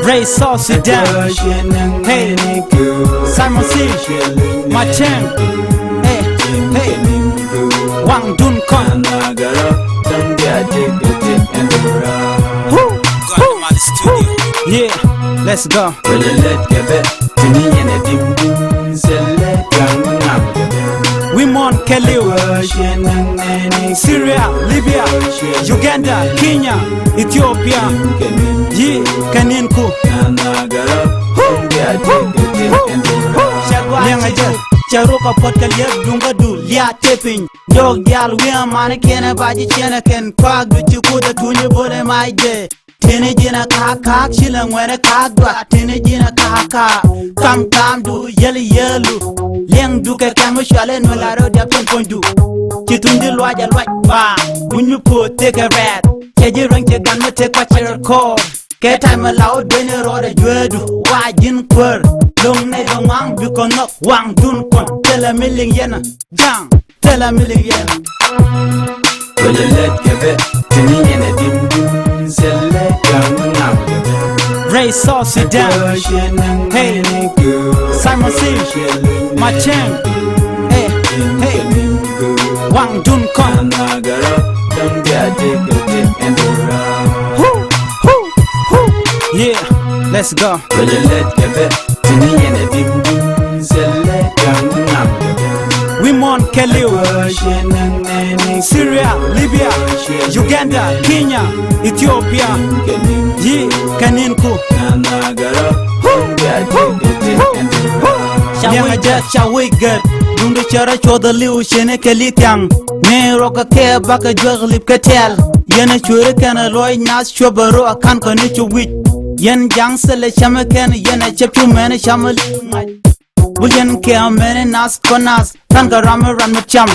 Ray South Sudan. Hey, Simon C. Machem. Hey, hey. Wang Dun Kon. Yeah, let's go. We mon Keliu, Syria, Libya, Uganda, Kenya, Ethiopia. Yeah, Kaninku. Charuka potka liab dunga du lia taping. Dog yal we amana kena baji chena ken kwag du chukuda tunye bole my day. Tene jina kaka chila ngwene kagwa. Tene jina kaka kam du yeli yelu. Liang du ke kama shale no la ro dia pon du. Chitunde lwaja lwaj ba. When you put take a rat. Cheji rank che gan me take what your call. Ke time allowed bene ro de jwedu. Wajin kwur. Long ne dong wang bi ko nok wang dun kon. Tell a million yena jang. Tell a million yena. Ray South Sudan. Hey, Simon C. Machem. Hey, hey. Wang Dun Kon. Yeah, let's go. We mon Keliu, Syria, Libya, Uganda, Kenya, Ethiopia. Yeah, Kaninku. Shawi good. Dundu chara choda liu shene kelitiang. Me roka ke baka jog lip katel. Yena chure kana loy nas chobaro akan kani chuwit. Yen jang sele shama kana yena chepchu mene shamal. Bulyan ke amene nas konas. Tanka rama ran macham.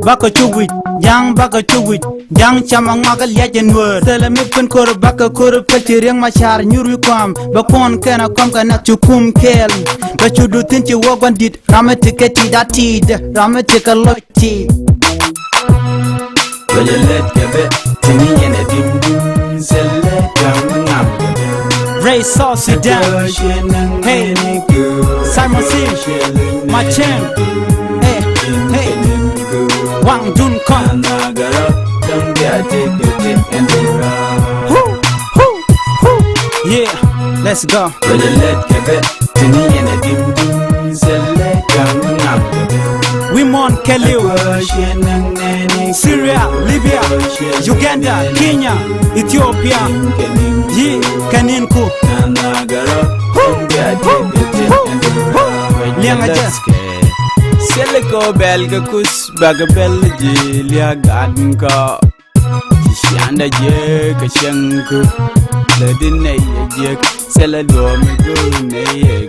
Baka chuwit. Jang baka chuwit. Jang chama ngagal yajen word. Sele mipun kor baka kor pechi riang machar nyuru kwam. Bakon kana kwam kana chukum kel. Bachudu tinchi wagwan dit. Rama tiketi datid. Rama tikaloti. Ray South Sudan. Hey, Simon C. Machem. Hey, hey. Wang Dun Kon. Yeah, let's go. We mon Keliu, Syria, Libya, Uganda, Kenya, Ethiopia. Yeah, Kaninku. Seleko belga kus baga belji lia gadnka. Shanda je ka shanku. Ladine je sela do me do ne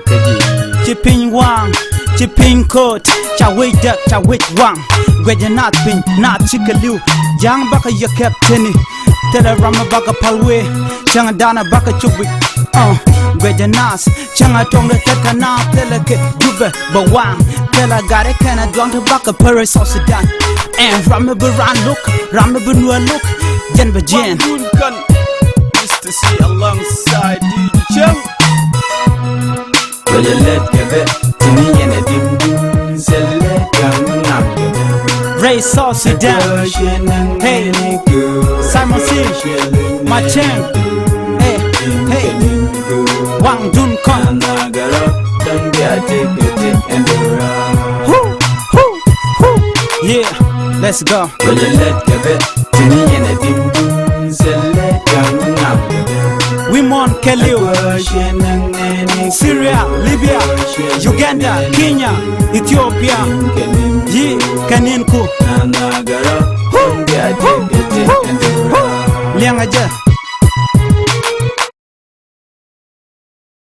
kaji. Chipping Wang, Chipping Coat, Chaway Duck, Chaway Wang. Gweja not pin, not Chikaliu. Jang baka ya captaini. Tela rama baka palwe. Changa dana baka chubi. Gweja nas. Changa tonga teka na. Tela ke jube bawang. Tela gare kana dwang to baka Paris South Sudan. And rama buran look. Rama bunua look. Jen ba jen. Mr. C alongside DJ Chung. Ray South Sudan. Hey, Simon C. Machem. Hey, hey. Wang Dun Kon. Yeah, let's go. We mon Keliu, Syria, Libya, Uganda, Kenya, Ethiopia. Yeah, Kaninku. Liang aja.